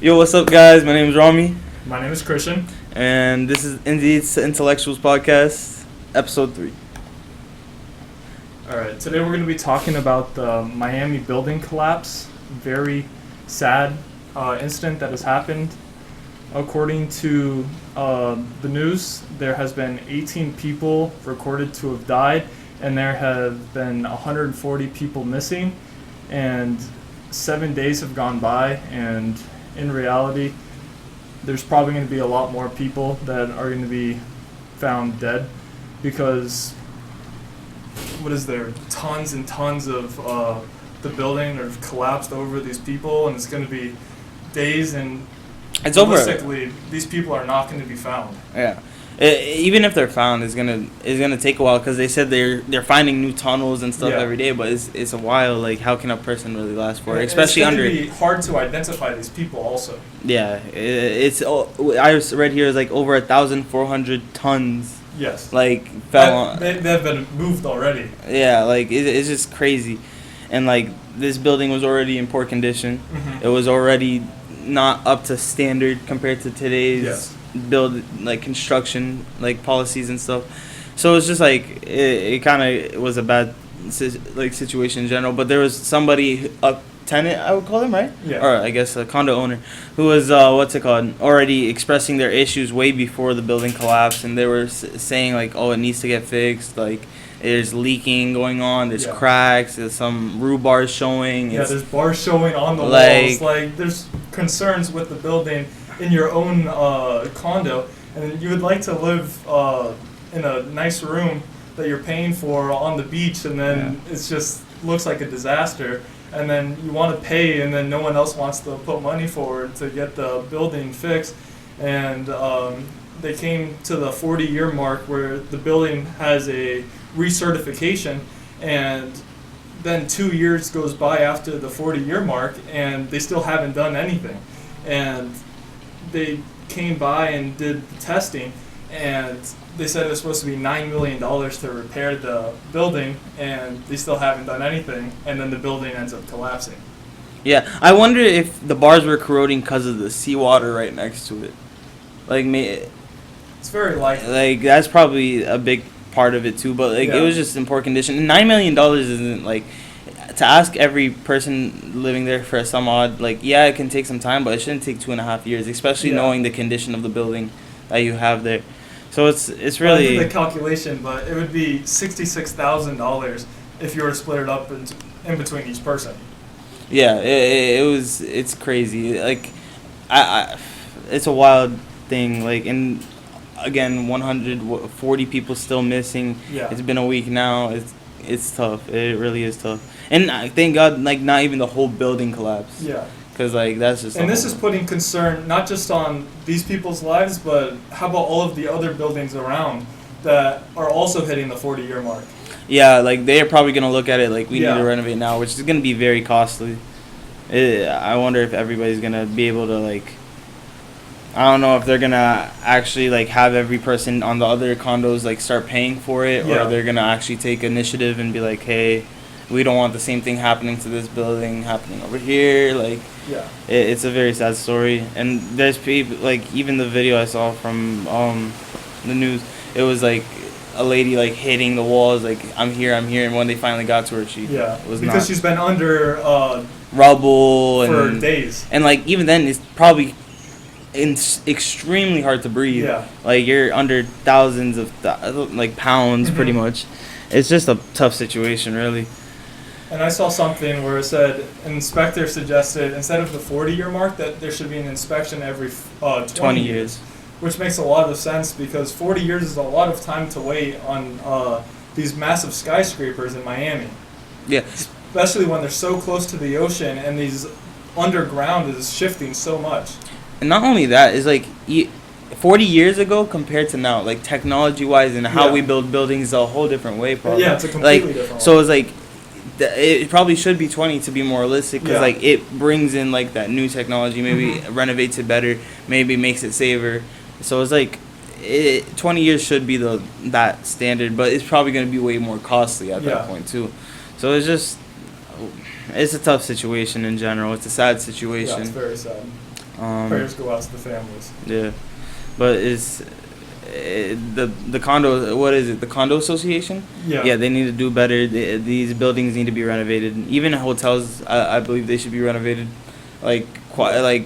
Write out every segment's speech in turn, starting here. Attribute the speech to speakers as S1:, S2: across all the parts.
S1: Yo, what's up, guys? My name is Rami,
S2: My name is Christian.
S1: and this is Indeed's Intellectuals Podcast, Episode 3.
S2: All right, today we're going to be talking about the Miami building collapse. Very sad incident that has happened. According to the news, there has been 18 people recorded to have died, and there have been 140 people missing, and 7 days have gone by, and in reality, there's probably going to be a lot more people that are going to be found dead because what is there? Tons and tons of the building have collapsed over these people, and it's going to be days, and
S1: It's over.
S2: realistically, these people are not going to be found.
S1: Yeah. Even if they're found, it's gonna take a while because they said they're finding new tunnels and stuff
S2: Yeah.
S1: every day. But it's a while. Like, how can a person really last for it?
S2: And
S1: Especially
S2: it's
S1: under.
S2: going to be hard to identify these people also.
S1: Yeah, I read here is like over 1,400 tons.
S2: Yes.
S1: Like fell on.
S2: They have been moved already.
S1: Yeah, like it's just crazy, and like this building was already in poor condition.
S2: Mm-hmm.
S1: It was already not up to standard compared to today's
S2: Yes.
S1: build, like construction, like policies and stuff. So it's just like it kind of was a bad situation in general. But there was somebody, a tenant, I would call him, right?
S2: Yeah.
S1: Or I guess a condo owner, who was already expressing their issues way before the building collapsed, and they were saying like, oh, it needs to get fixed, like. There's leaking going on. There's
S2: Yeah.
S1: cracks. There's some roof bars showing.
S2: Yeah, there's bars showing on the
S1: like-
S2: walls. Like, there's concerns with the building in your own condo, and you would like to live in a nice room that you're paying for on the beach, and then it's just looks like a disaster. And then you want to pay, and then no one else wants to put money forward to get the building fixed. And they came to the 40-year mark where the building has a recertification, and then 2 years goes by after the 40-year mark, and they still haven't done anything. And they came by and did the testing, and they said it was supposed to be $9 million to repair the building, and they still haven't done anything, and then the building ends up collapsing.
S1: Yeah, I wonder if the bars were corroding because of the seawater right next to it. Like,
S2: It's very likely.
S1: like that's probably a big part of it too. But like,
S2: Yeah.
S1: it was just in poor condition. And $9 million isn't like to ask every person living there for some odd. Like, yeah, it can take some time, but it shouldn't take 2.5 years, especially
S2: Yeah.
S1: knowing the condition of the building that you have there. So it's
S2: I did
S1: really
S2: the calculation, but it would be $66,000 if you were to split it up in between each person.
S1: yeah. It's crazy. Like, it's a wild thing. Like, and again, 140 people still missing.
S2: Yeah.
S1: It's been a week now. It's tough. It really is tough. And thank God, like, not even the whole building collapsed.
S2: Yeah.
S1: Because like that's just.
S2: And this is putting concern not just on these people's lives, but how about all of the other buildings around that are also hitting the 40-year mark?
S1: Yeah, like they're probably gonna look at it like we
S2: Yeah.
S1: need to renovate now, which is gonna be very costly. I wonder if everybody's gonna be able to like. I don't know if they're gonna actually like have every person on the other condos like start paying for it,
S2: Yeah.
S1: or they're gonna actually take initiative and be like, hey, we don't want the same thing happening to this building happening over here. Like,
S2: Yeah.
S1: it's a very sad story, and there's people like even the video I saw from the news. It was like a lady like hitting the walls, like I'm here, and when they finally got to her, she
S2: Yeah.
S1: was
S2: Because
S1: not
S2: she's been under
S1: rubble
S2: for
S1: and
S2: days.
S1: and like even then it's probably extremely hard to breathe.
S2: Yeah.
S1: Like you're under thousands of like pounds, pretty
S2: Mhm.
S1: much. It's just a tough situation, really.
S2: And I saw something where it said an inspector suggested instead of the 40-year mark that there should be an inspection every 20 years. Which makes a lot of sense because 40 years is a lot of time to wait on these massive skyscrapers in Miami.
S1: Yeah.
S2: Especially when they're so close to the ocean and these underground is shifting so much.
S1: And not only that, is like 40 years ago compared to now, like technology wise and how
S2: Yeah.
S1: we build buildings is a whole different way, probably.
S2: Yeah, it's a completely
S1: like,
S2: different
S1: so
S2: one.
S1: it's like it probably should be 20 to be more realistic because
S2: Yeah.
S1: like it brings in like that new technology, maybe
S2: Mhm.
S1: renovates it better, maybe makes it safer. So it's like 20 years should be that standard, but it's probably going to be way more costly at
S2: Yeah.
S1: that point too. So it's just it's a tough situation in general. It's a sad situation.
S2: Yeah, it's very sad. Prayers go out to the families.
S1: Yeah, but the condo. What is it? The condo association.
S2: Yeah.
S1: Yeah, they need to do better. These buildings need to be renovated. Even hotels, I believe they should be renovated, like probably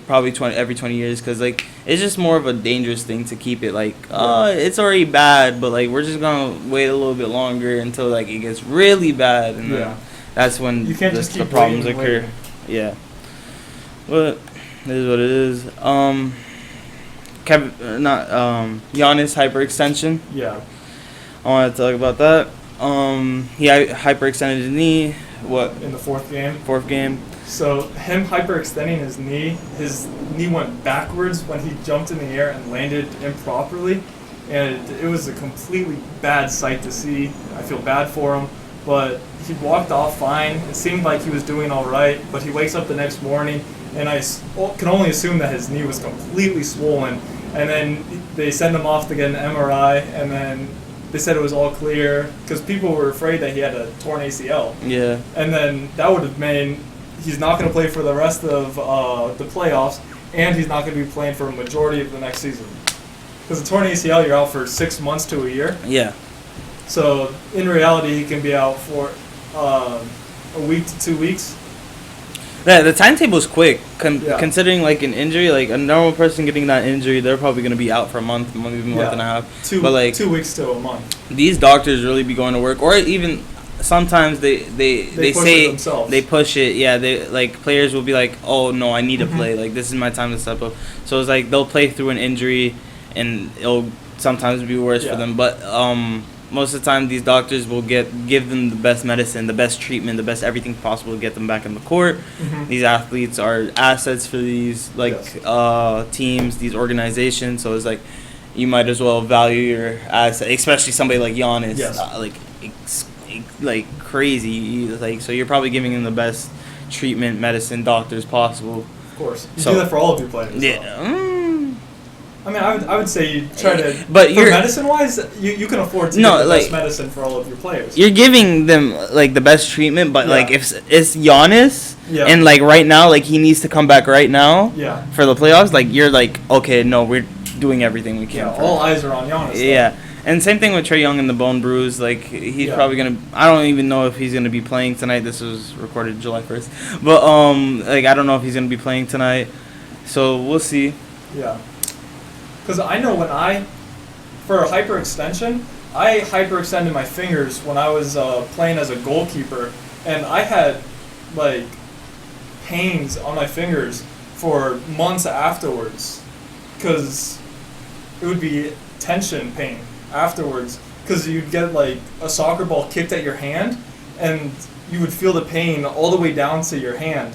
S1: every 20 years, because like it's just more of a dangerous thing to keep it like it's already bad, but like we're just gonna wait a little bit longer until like it gets really bad, and then that's when
S2: you can't just keep
S1: the problems
S2: waiting,
S1: occur.
S2: waiting.
S1: Yeah, but it is what it is. Giannis hyperextension.
S2: Yeah.
S1: I want to talk about that. He hyperextended his knee. What?
S2: In the fourth game.
S1: Fourth game.
S2: So him hyperextending his knee went backwards when he jumped in the air and landed improperly, and it was a completely bad sight to see. I feel bad for him, but he walked off fine. It seemed like he was doing all right, but he wakes up the next morning, and I can only assume that his knee was completely swollen. And then they send him off to get an MRI, and then they said it was all clear because people were afraid that he had a torn ACL.
S1: Yeah.
S2: And then that would have meant he's not going to play for the rest of the playoffs, and he's not going to be playing for a majority of the next season. Because a torn ACL, you're out for 6 months to a year.
S1: Yeah.
S2: So in reality, he can be out for a week to 2 weeks.
S1: Yeah, the timetable's quick. Considering like an injury, like a normal person getting that injury, they're probably gonna be out for a month, maybe a month and a half. But like
S2: 2 weeks to a month.
S1: These doctors really be going to work, or even sometimes they
S2: push
S1: say
S2: it themselves.
S1: they push it. Yeah, they like players will be like, oh no, I need to play. Like this is my time to step up. So it's like they'll play through an injury, and it'll sometimes be worse for them. But most of the time, these doctors will give them the best medicine, the best treatment, the best everything possible to get them back in the court. These athletes are assets for these teams, these organizations. So it's like you might as well value your asset, especially somebody like Giannis, like crazy. Like so, you're probably giving them the best treatment, medicine, doctors possible.
S2: Of course, you do that for all of your players.
S1: Yeah.
S2: I mean, I would say you try to.
S1: But
S2: for medicine-wise, you can afford to get the best medicine for all of your players.
S1: You're giving them like the best treatment, but like if it's Giannis, and like right now, like he needs to come back right now. For the playoffs, like you're like, okay, no, we're doing everything we can.
S2: All eyes are on Giannis.
S1: Yeah, and same thing with Traeyoung and the bone bruise. Like he's probably gonna. I don't even know if he's gonna be playing tonight. This was recorded July 1st, but like I don't know if he's gonna be playing tonight. So we'll see.
S2: Yeah. Because I know for a hyperextension, I hyperextended my fingers when I was playing as a goalkeeper, and I had like pains on my fingers for months afterwards, because it would be tension pain afterwards, because you'd get like a soccer ball kicked at your hand, and you would feel the pain all the way down to your hand,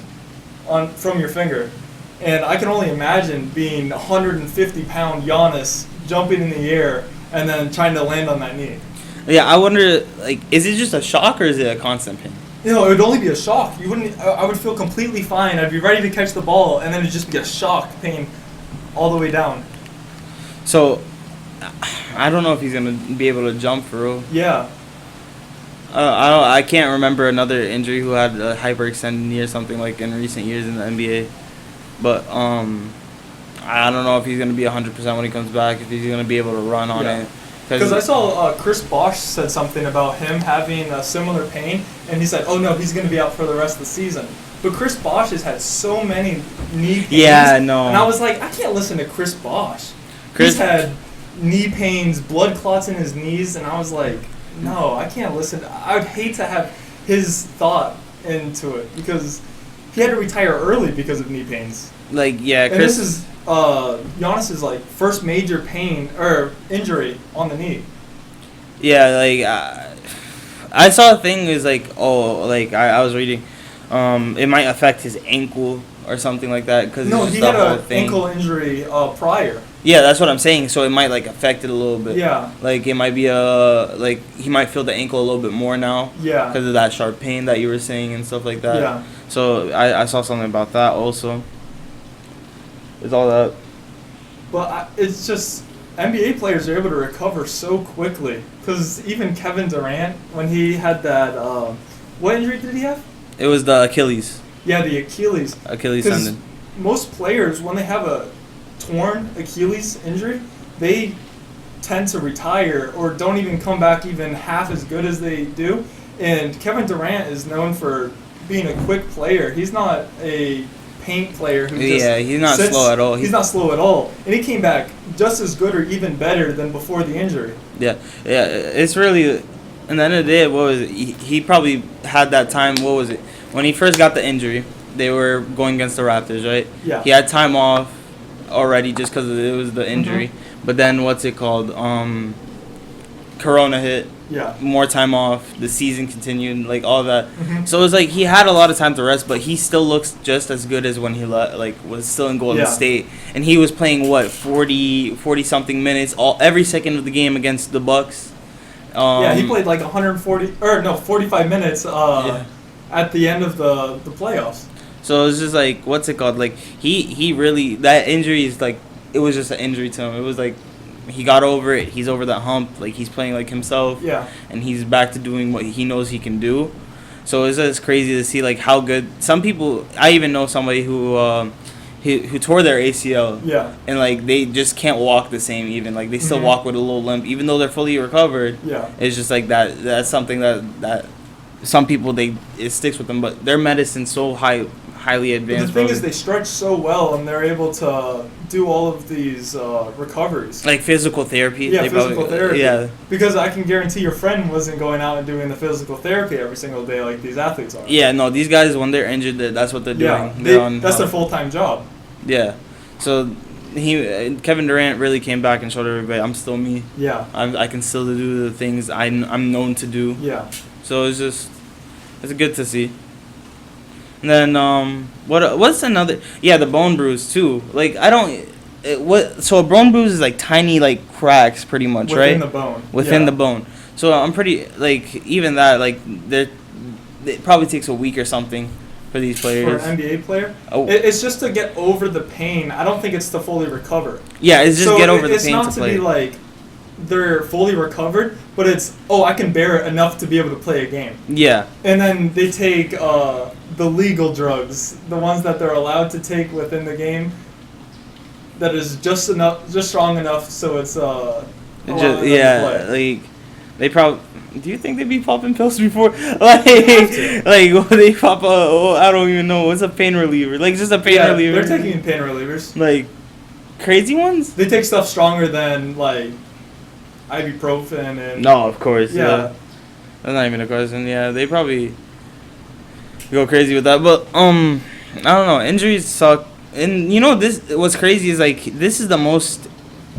S2: from your finger. And I can only imagine being 150-pound Giannis jumping in the air and then trying to land on that knee.
S1: Yeah, I wonder, like, is it just a shock or is it a constant pain?
S2: You know, it would only be a shock. You wouldn't. I would feel completely fine. I'd be ready to catch the ball, and then it'd just be a shock pain all the way down.
S1: So, I don't know if he's gonna be able to jump for real.
S2: Yeah.
S1: I can't remember another injury who had a hyperextended knee or something like in recent years in the NBA. But I don't know if he's gonna be 100% when he comes back. If he's gonna be able to run on it.
S2: Because I saw Chris Bosh said something about him having a similar pain, and he said, "Oh no, he's gonna be out for the rest of the season." But Chris Bosh has had so many knee pains.
S1: Yeah, no.
S2: And I was like, I can't listen to Chris Bosh. He's had knee pains, blood clots in his knees, and I was like, no, I can't listen. I would hate to have his thought into it, because he had to retire early because of knee pains.
S1: Like, yeah,
S2: and this is Giannis's like first major pain or injury on the knee.
S1: Yeah, like I saw a thing is like, I was reading, it might affect his ankle or something like that, because
S2: no, he had an ankle injury prior.
S1: Yeah, that's what I'm saying. So it might like affect it a little bit.
S2: Yeah.
S1: Like it might be he might feel the ankle a little bit more now.
S2: Yeah.
S1: Because of that sharp pain that you were saying and stuff like that.
S2: Yeah.
S1: So I saw something about that also. It's all that.
S2: But it's just NBA players are able to recover so quickly, because even Kevin Durant, when he had that, what injury did he have?
S1: It was the Achilles.
S2: Yeah, the Achilles.
S1: Achilles tendon.
S2: most players, when they have a torn Achilles injury, they tend to retire or don't even come back even half as good as they do. And Kevin Durant is known for being a quick player. He's not a paint player who just
S1: he's not slow at all.
S2: He's not slow at all. And he came back just as good or even better than before the injury.
S1: Yeah. It's really, in the end of the day, what was it? He probably had that time, what was it? When he first got the injury, they were going against the Raptors, right?
S2: Yeah.
S1: He had time off already just because it was the injury.
S2: Mm-hmm.
S1: But then, what's it called? Corona hit.
S2: Yeah.
S1: More time off. The season continued, like all that.
S2: Mm-hmm.
S1: So it was like he had a lot of time to rest, but he still looks just as good as when he was still in Golden State, and he was playing 40 something minutes every second of the game against the Bucks.
S2: He played like 45 minutes at the end of the playoffs.
S1: So it was just like, what's it called? Like he really, that injury is like, it was just an injury to him. It was like, he got over it. He's over that hump. Like, he's playing like himself.
S2: Yeah.
S1: And he's back to doing what he knows he can do. So it's just crazy to see like how good some people. I even know somebody who tore their ACL.
S2: Yeah.
S1: And like they just can't walk the same. Even like they still walk with a little limp, even though they're fully recovered.
S2: Yeah.
S1: It's just like that. That's something that some people it sticks with them. But their medicine's so highly advanced.
S2: But the thing is, they stretch so well, and they're able to do all of these recoveries.
S1: Like physical therapy.
S2: Yeah, physical therapy.
S1: Yeah.
S2: Because I can guarantee your friend wasn't going out and doing the physical therapy every single day like these athletes are.
S1: Yeah, no, these guys, when they're injured, that's what they're doing.
S2: Yeah, that's their full-time job.
S1: Yeah. So Kevin Durant really came back and showed everybody, I'm still me.
S2: Yeah.
S1: I can still do the things I'm known to do.
S2: Yeah.
S1: So it's good to see. And then what's another? Yeah, the bone bruise too. Like so a bone bruise is like tiny like cracks pretty much, right?
S2: Within the bone.
S1: Within the bone. So I'm pretty like even that like it probably takes a week or something for these players.
S2: For an NBA player?
S1: Oh.
S2: It's just to get over the pain. I don't think it's to fully recover.
S1: Yeah, it's just get over the pain to play.
S2: It's not to be like they're fully recovered, but it's, I can bear it enough to be able to play a game.
S1: Yeah.
S2: And then they take the legal drugs, the ones that they're allowed to take within the game, that is just strong enough so it's
S1: like they probably. Do you think they'd be popping pills before? Like they pop I don't even know. What's a pain reliever? Like just a pain reliever.
S2: They're taking pain relievers.
S1: Like crazy ones?
S2: They take stuff stronger than like ibuprofen and.
S1: No, of course.
S2: Yeah.
S1: That's not even a question. Yeah, they probably go crazy with that. But I don't know. Injuries suck. And you know what's crazy is like this is the most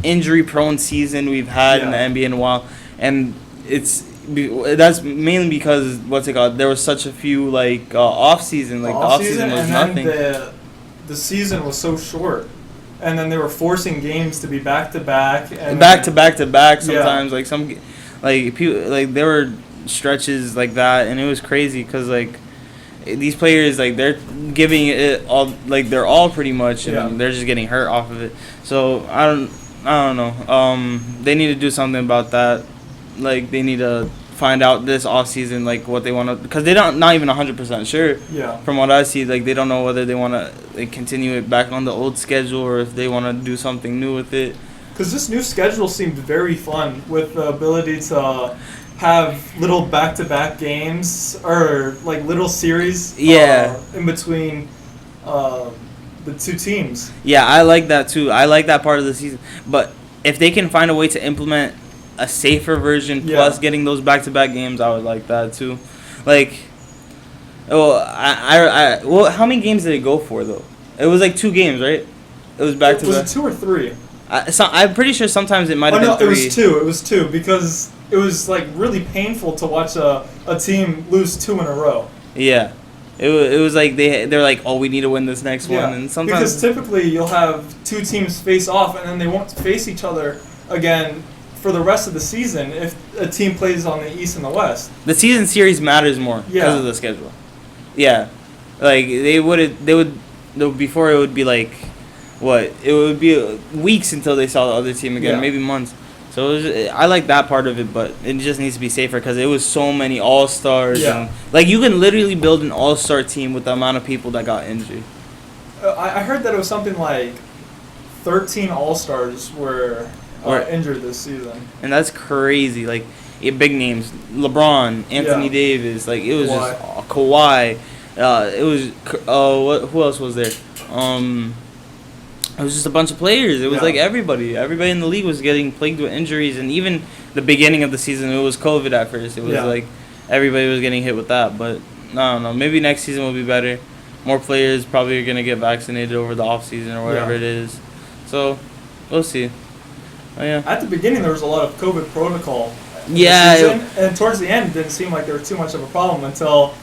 S1: injury prone season we've had in the NBA in a while, and that's mainly because there was such a few like off season, like the off season was nothing.
S2: The season was so short, and then they were forcing games to be back to back and
S1: back to back to back sometimes. Like some like people like there were stretches like that, and it was crazy because like these players like they're giving it all, like they're all pretty much, and they're just getting hurt off of it. So I don't know. They need to do something about that. Like they need to find out this off season like what they want to, because they're not even 100% sure.
S2: Yeah.
S1: From what I see, like they don't know whether they want to like continue it back on the old schedule or if they want to do something new with it.
S2: Because this new schedule seemed very fun with the ability to have little back-to-back games or like little series. In between the two teams. Yeah,
S1: I like that too. I like that part of the season. But if they can find a way to implement a safer version plus getting those back-to-back games, I would like that too. Like, well, how many games did it go for though? It was like 2 games, right? It was back-to-back.
S2: Was it 2 or 3?
S1: I'm pretty sure sometimes it might have been 3.
S2: It was 2 because it was like really painful to watch a team lose 2 in a row.
S1: Yeah. It was like they're like, oh, we need to win this next one, and sometimes
S2: because typically you'll have 2 teams face off and then they won't face each other again for the rest of the season if a team plays on the East and the West.
S1: The season series matters more because of the schedule. Yeah, like they would before it would be like it would be weeks until they saw the other team again, maybe months. So I like that part of it, but it just needs to be safer because it was so many all-stars.
S2: Yeah.
S1: And, like, you can literally build an all-star team with the amount of people that got injured.
S2: I heard that it was something like 13 All-Stars were injured this season.
S1: And that's crazy. Like, big names. LeBron, Anthony Davis. Like, it was
S2: Kawhi.
S1: just Kawhi. It was, who else was there? It was just a bunch of players. It was like everybody. Everybody in the league was getting plagued with injuries. And even the beginning of the season, it was COVID at first. It was like everybody was getting hit with that. But, I don't know. Maybe next season will be better. More players probably are going to get vaccinated over the offseason or whatever it is. So, we'll see. Oh, yeah.
S2: At the beginning, there was a lot of COVID protocol.
S1: Yeah.
S2: And towards the end, it didn't seem like there was too much of a problem until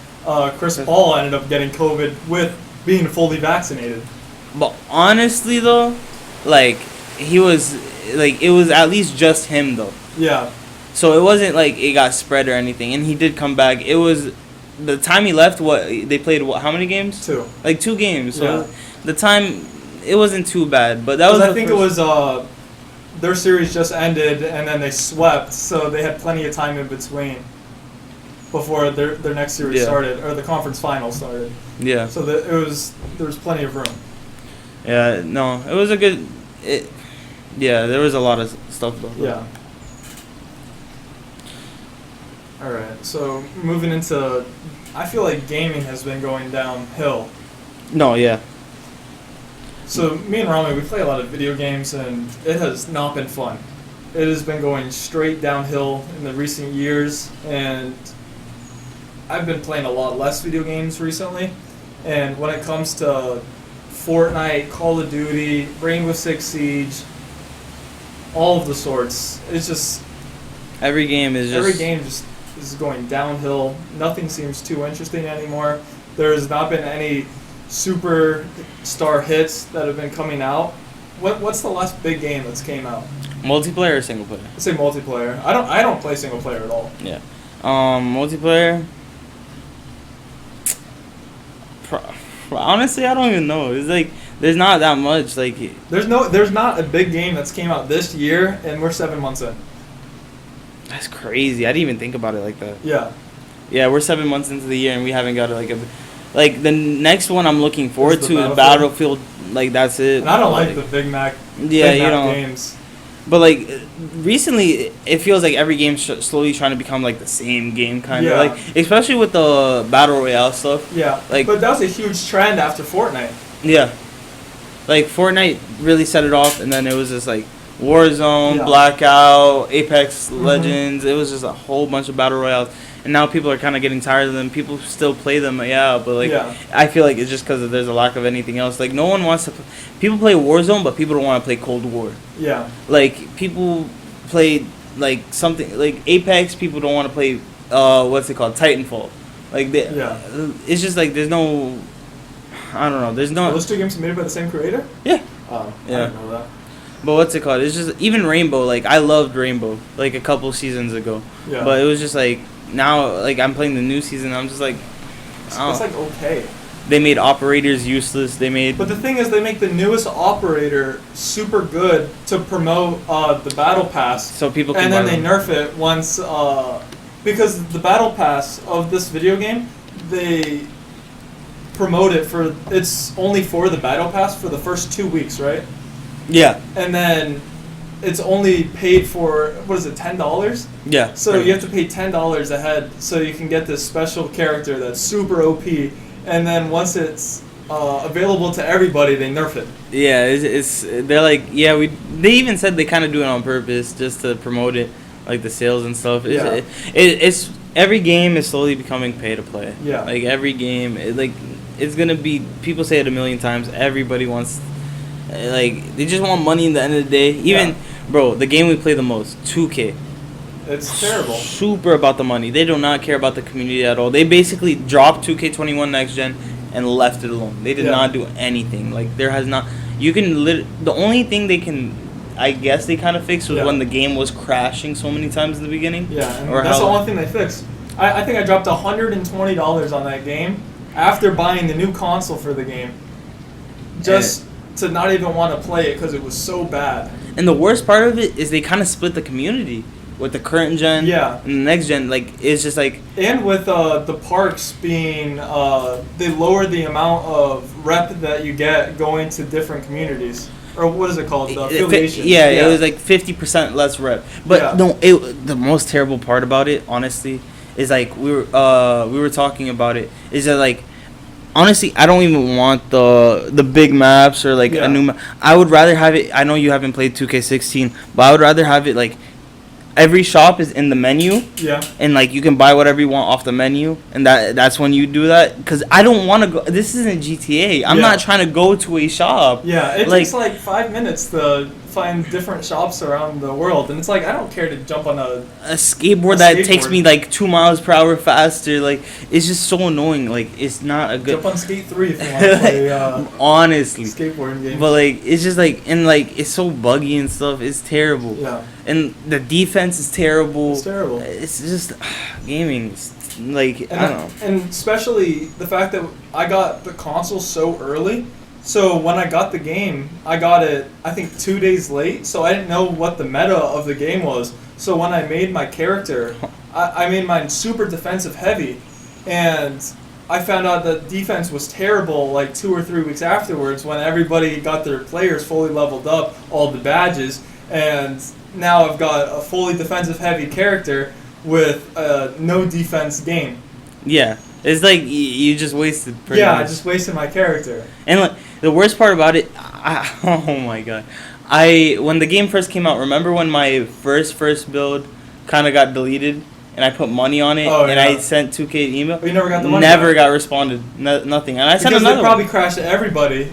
S2: Chris Paul ended up getting COVID with being fully vaccinated.
S1: But honestly, though, like, he was, like, it was at least just him, though.
S2: Yeah.
S1: So it wasn't like it got spread or anything. And he did come back. It was, the time he left, they played, how many games?
S2: 2.
S1: Like, 2 games. So the time, it wasn't too bad. But that was
S2: I think it was, their series just ended and then they swept. So they had plenty of time in between before their next series started, or the conference final started.
S1: Yeah.
S2: So there was plenty of room.
S1: Yeah, no, it was a good. There was a lot of stuff about that.
S2: Yeah. All right, so moving into, I feel like gaming has been going downhill.
S1: No, yeah.
S2: So me and Rami, we play a lot of video games, and it has not been fun. It has been going straight downhill in the recent years, and I've been playing a lot less video games recently. And when it comes to Fortnite, Call of Duty, Rainbow Six Siege, all of the sorts, it's just
S1: every game
S2: just is going downhill. Nothing seems too interesting anymore. There has not been any superstar hits that have been coming out. What's the last big game that's came out?
S1: Multiplayer or single player?
S2: I'd say multiplayer. I don't play single player at all.
S1: Yeah. Multiplayer. Honestly, I don't even know. It's like there's not that much. Like
S2: there's not a big game that's came out this year, and we're 7 months in.
S1: That's crazy. I didn't even think about it like that.
S2: Yeah.
S1: Yeah, we're 7 months into the year, and we haven't got like the next one I'm looking forward to is Battlefield. Like that's it.
S2: And I don't like the Big Mac.
S1: Yeah,
S2: Big
S1: you
S2: Mac
S1: know.
S2: games.
S1: But like recently, it feels like every game's slowly trying to become like the same game, kind of like, especially with the battle royale stuff.
S2: Yeah,
S1: like,
S2: but that was a huge trend after Fortnite.
S1: Yeah, like Fortnite really set it off, and then it was just like Warzone, Blackout, Apex Legends. It was just a whole bunch of battle royales, and now people are kind of getting tired of them. People still play them, but like I feel like it's just because there's a lack of anything else. Like no one wants to. People play Warzone, but people don't want to play Cold War.
S2: Yeah.
S1: Like people play like something like Apex. People don't want to play what's it called, Titanfall. Like it's just like there's no. I don't know. There's no.
S2: Are those 2 games made by the same creator?
S1: Yeah.
S2: Oh,
S1: yeah.
S2: I didn't know that.
S1: But what's it called? It's just even Rainbow. Like I loved Rainbow like a couple seasons ago.
S2: Yeah.
S1: But it was just like now like I'm playing the new season. I'm just like.
S2: It's like okay.
S1: They made operators useless.
S2: But the thing is, they make the newest operator super good to promote the battle pass.
S1: So people can.
S2: And then they nerf it once because the battle pass of this video game, they promote it for it's only for the battle pass for the first 2 weeks, right?
S1: Yeah.
S2: And then it's only paid for what is it, $10?
S1: Yeah.
S2: So you have to pay $10 ahead so you can get this special character that's super OP. And then once it's available to everybody, they nerf it.
S1: Yeah, it's they're like they even said they kind of do it on purpose just to promote it, like the sales and stuff. It's every game is slowly becoming pay to play.
S2: Yeah.
S1: Like every game, it's gonna be. People say it a million times. Everybody wants, like they just want money in the end of the day. Even bro, the game we play the most, 2K.
S2: It's terrible.
S1: Super about the money. They do not care about the community at all. They basically dropped 2K21 Next Gen and left it alone. They did not do anything. Like there has not. You can the only thing they can, I guess they kind of fixed was when the game was crashing so many times in the beginning.
S2: Yeah, and that's the only thing they fixed. I think I dropped $120 on that game after buying the new console for the game, just to not even want to play it because it was so bad.
S1: And the worst part of it is they kind of split the community. with the current gen,
S2: Yeah.
S1: and the next gen, like it's just like
S2: And with the parks being, they lower the amount of rep that you get going to different communities. Or what is it called? The affiliations.
S1: yeah, it was like 50% less rep. But
S2: Yeah.
S1: no, the most terrible part about it, honestly, is like we were talking about it. Is that like honestly, I don't even want the big maps or like
S2: Yeah.
S1: a new map. I would rather have it. I know you haven't played 2K16, but I would rather have it like every shop is in the menu.
S2: Yeah.
S1: And like you can buy whatever you want off the menu, and that's when you do that. Because I don't want to go. This isn't GTA. I'm
S2: Yeah.
S1: not trying to go to a shop.
S2: Yeah, it
S1: Like-
S2: takes like 5 minutes to find different shops around the world, and it's like I don't care to jump on a.
S1: A skateboard
S2: A
S1: that
S2: skateboard.
S1: takes me like 2 miles per hour faster. Like it's just so annoying. Like it's not a good.
S2: Jump on Skate 3 if you want to play
S1: Honestly,
S2: skateboarding games.
S1: but like it's just like and like it's so buggy and stuff. It's terrible.
S2: Yeah,
S1: And the defense is terrible.
S2: it's terrible.
S1: It's just gaming. It's, like
S2: And,
S1: I don't know.
S2: and especially the fact that I got the console so early. So when I got the game, I got it I think 2 days late. So I didn't know what the meta of the game was. So when I made my character, I made mine super defensive heavy, and I found out that defense was terrible like 2 or 3 weeks afterwards when everybody got their players fully leveled up, all the badges, and now I've got a fully defensive heavy character with no defense game.
S1: Yeah, it's like you just wasted. Pretty
S2: Yeah,
S1: much.
S2: I just wasted my character.
S1: And like the worst part about it, oh my god, when the game first came out, remember when my first build kind of got deleted, and I put money on it,
S2: Oh,
S1: and
S2: yeah.
S1: I sent 2K an email.
S2: But you never got the money
S1: Never
S2: back.
S1: got responded. Nothing, and I sent
S2: Because
S1: another
S2: they probably
S1: one.
S2: crashed to everybody.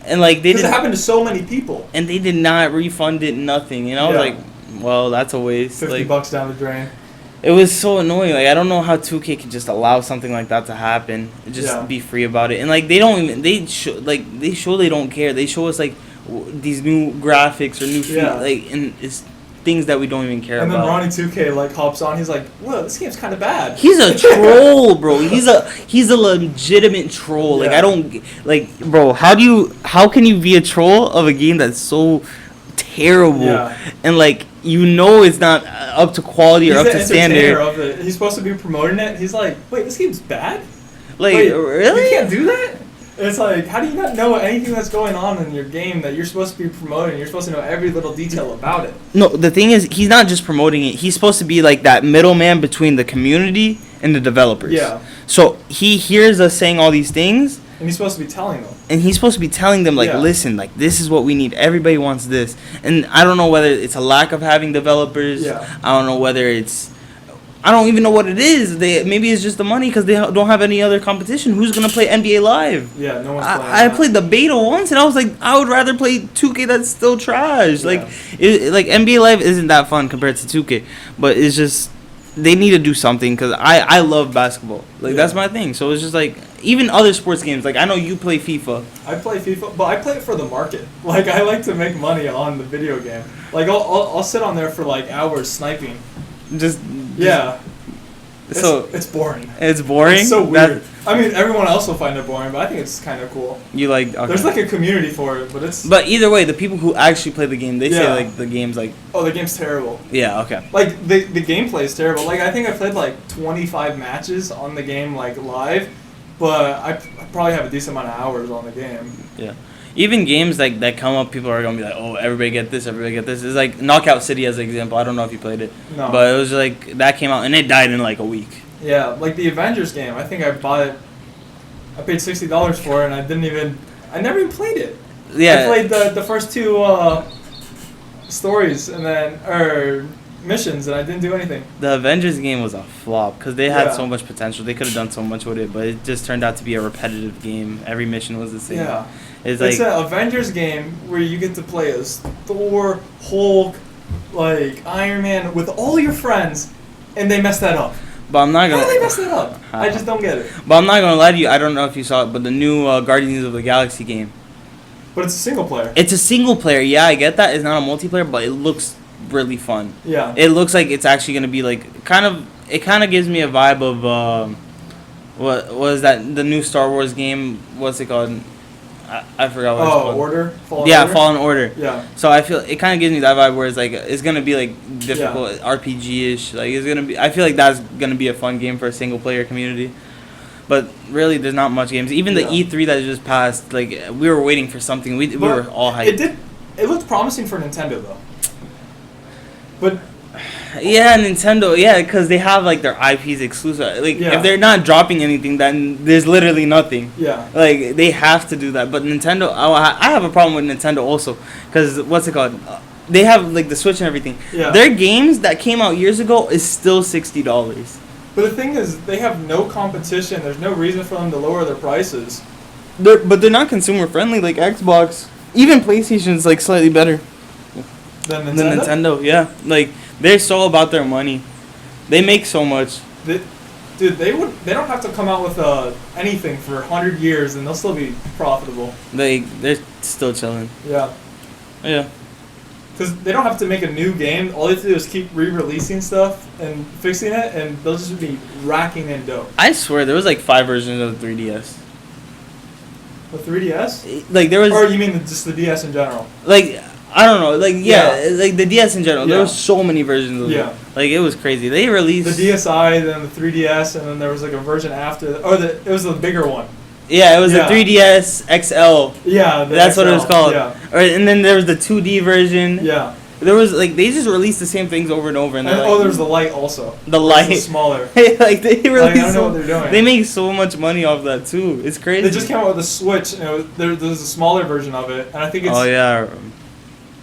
S1: And like they
S2: Because it
S1: did,
S2: happened to so many people.
S1: and they did not refund it. Nothing, and I was
S2: Yeah.
S1: like, well, that's a waste.
S2: $50
S1: Like
S2: down the drain.
S1: it was so annoying. Like I don't know how 2K can just allow something like that to happen. Just
S2: Yeah.
S1: be free about it. And like they don't even they show they don't care. They show us like these new graphics or new
S2: Yeah.
S1: like and it's things that we don't even care
S2: And then
S1: about.
S2: Ronnie 2K like hops on. He's like, "Whoa, this game's kind of bad."
S1: He's a troll, bro. He's a legitimate troll. Like
S2: Yeah.
S1: I don't like, bro. How can you be a troll of a game that's so terrible
S2: Yeah.
S1: and like you know it's not up to quality or
S2: He's
S1: up
S2: the
S1: to
S2: entertainer
S1: standard?
S2: of it. He's supposed to be promoting it. He's like, "Wait, this game's bad?
S1: Like
S2: Wait,
S1: really?
S2: You can't do that?" It's like, how do you not know anything that's going on in your game that you're supposed to be promoting? You're supposed to know every little detail about it.
S1: No, the thing is, he's not just promoting it. He's supposed to be like that middleman between the community and the developers.
S2: Yeah.
S1: So he hears us saying all these things,
S2: And he's supposed to be telling them.
S1: and he's supposed to be telling them, like,
S2: Yeah.
S1: listen, like, this is what we need. Everybody wants this. And I don't know whether it's a lack of having developers.
S2: Yeah.
S1: I don't know whether it's... I don't even know what it is. Maybe it's just the money because they don't have any other competition. Who's going to play NBA Live?
S2: Yeah, no one's playing.
S1: I
S2: that.
S1: played the beta once, and I was like, I would rather play 2K that's still trash.
S2: Yeah.
S1: Like NBA Live isn't that fun compared to 2K, but it's just they need to do something because I love basketball. Like
S2: Yeah.
S1: that's my thing. So it's just like even other sports games. Like I know you play FIFA.
S2: I play FIFA, but I play it for the market. Like I like to make money on the video game. Like I'll sit on there for like hours sniping.
S1: Just
S2: Yeah.
S1: so
S2: It's boring.
S1: it's boring.
S2: It's so
S1: That-
S2: weird. I mean, everyone else will find it boring, but I think it's kind of cool.
S1: you like okay.
S2: There's like a community for it, but it's
S1: But either way, the people who actually play the game, they say
S2: Yeah.
S1: like the game's like
S2: oh, the game's terrible.
S1: yeah okay.
S2: Like the gameplay is terrible. Like I think I played like 25 matches on the game like live, but I probably have a decent amount of hours on the game.
S1: Yeah. Even games like that come up, people are gonna be like, "Oh, everybody get this, everybody get this." It's like Knockout City as an example. I don't know if you played it,
S2: No.
S1: but it was like that came out and it died in like a week.
S2: Yeah, like the Avengers game. I think I bought it. I paid $60 for it, and I never even played it.
S1: Yeah,
S2: I played the first two stories and then or missions, and I didn't do anything.
S1: the Avengers game was a flop because they had
S2: Yeah.
S1: so much potential. They could have done so much with it, but it just turned out to be a repetitive game. Every mission was the same.
S2: Yeah,
S1: It's
S2: it's
S1: like
S2: an Avengers game where you get to play as Thor, Hulk, like Iron Man with all your friends, and they messed that up.
S1: but I'm not
S2: How did they mess
S1: gonna.
S2: that up? I just don't get it.
S1: But I'm not gonna lie to you. I don't know if you saw it, but the new Guardians of the Galaxy game.
S2: But it's a single player.
S1: It's a single player. Yeah, I get that. It's not a multiplayer, but it looks really fun.
S2: Yeah.
S1: It looks like it's actually gonna be like kind of. It kind of gives me a vibe of what was that the new Star Wars game? What's it called? I forgot what it's called.
S2: Order?
S1: Fallen Order.
S2: Yeah.
S1: So I feel it kind of gives me that vibe where it's like it's gonna be like difficult RPG-ish. Like it's gonna be. I feel like that's gonna be a fun game for a single player community. But really, there's not much games. Even the E3 that just passed, like we were waiting for something. We were all hyped.
S2: It looked promising for Nintendo though. But
S1: yeah, Nintendo, yeah, because they have like their IPs exclusive. Like if they're not dropping anything, then there's literally nothing.
S2: Yeah.
S1: Like they have to do that. But Nintendo, I have a problem with Nintendo also, because what's it called? They have like the Switch and everything.
S2: Yeah.
S1: Their games that came out years ago is still $60.
S2: But the thing is, they have no competition. There's no reason for them to lower their prices.
S1: But they're not consumer friendly like Xbox. Even PlayStation's like slightly better
S2: Than Nintendo?
S1: than Nintendo. Yeah, like they're so about their money. They make so much.
S2: Dude, they don't have to come out with anything for 100 years and they'll still be profitable.
S1: They're still chilling.
S2: Yeah.
S1: Yeah.
S2: Because they don't have to make a new game. All they have to do is keep re-releasing stuff and fixing it, and they'll just be racking in dough.
S1: I swear there was like 5 versions of the 3DS.
S2: The 3DS?
S1: Like there was.
S2: Or you mean just the DS in general?
S1: Like I don't know. Like like the DS in general. There was so many versions of it. Like it was crazy. They released
S2: the DSi, then the 3DS, and then there was like a version after. It was the bigger one.
S1: Yeah, it was the 3DS XL.
S2: Yeah,
S1: that's
S2: XL.
S1: what it was called.
S2: Yeah.
S1: And then there was the 2D version.
S2: Yeah.
S1: There was like they just released the same things over and over. And like,
S2: there's the light also.
S1: The light.
S2: It's smaller.
S1: Like they released.
S2: I don't know what they're doing.
S1: They make so much money off that too. It's crazy.
S2: They just came out with a Switch. And there's a smaller version of it, and I think it's.
S1: Oh yeah.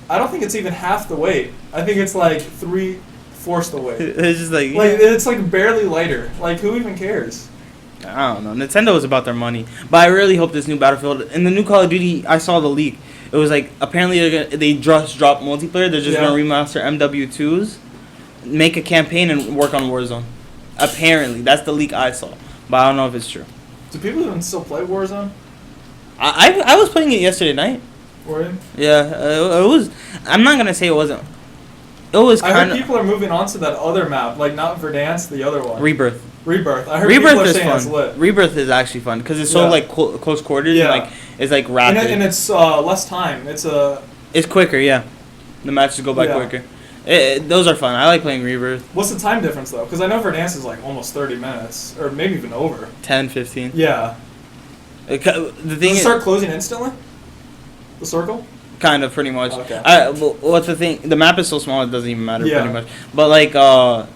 S2: I don't think it's even half the weight. I think it's like 3/4 the weight.
S1: It's just like
S2: it's like barely lighter. Like who even cares?
S1: I don't know. Nintendo is about their money, but I really hope this new Battlefield and the new Call of Duty. I saw the leak. It was like apparently they just dropped multiplayer. They're just gonna remaster MW2s, make a campaign, and work on Warzone. Apparently, that's the leak I saw, but I don't know if it's true.
S2: Do people even still play Warzone?
S1: I was playing it yesterday night.
S2: Were you?
S1: Yeah, it was. I'm not gonna say it wasn't. It was kind of.
S2: I heard people are moving on to that other map, like not Verdansk, the other one.
S1: Rebirth.
S2: I heard
S1: Rebirth
S2: people are
S1: is
S2: saying
S1: fun.
S2: it's lit.
S1: Rebirth is actually fun because it's so like close quarters and like it's like rapid.
S2: And it's less time.
S1: It's quicker, yeah. The matches go by quicker. Those are fun. I like playing Rebirth.
S2: What's the time difference though? Because I know Verdansk is like almost 30 minutes, or maybe even over.
S1: 10, 15.
S2: Yeah.
S1: The thing
S2: Does it start closing instantly? The circle?
S1: Kind of, pretty much.
S2: Okay.
S1: What's the thing? The map is so small it doesn't even matter pretty much. But like,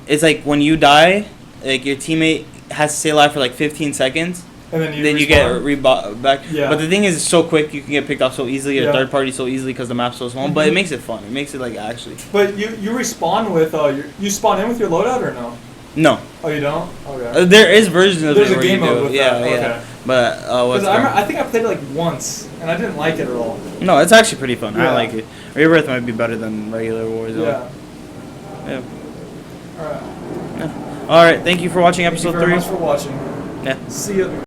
S1: it's like when you die, like your teammate has to stay alive for like 15 seconds.
S2: And then
S1: you get back.
S2: Yeah.
S1: But the thing is, it's so quick. You can get picked off so easily. Or third party so easily because the map's so small. But it makes it fun. It makes it like actually.
S2: But you respawn with you spawn in with your loadout or no?
S1: No.
S2: Oh, you don't? Okay.
S1: There is versions of
S2: There's
S1: it
S2: a game mode with that.
S1: Yeah.
S2: Okay.
S1: But
S2: I think I played it like once and I didn't like it at all.
S1: No, it's actually pretty fun.
S2: Yeah.
S1: I like it. Rebirth might be better than regular Warzone.
S2: Yeah.
S1: Yeah.
S2: All right.
S1: Yeah. All right. Thank you for watching episode 3.
S2: Thank you very much for watching.
S1: Yeah.
S2: See you.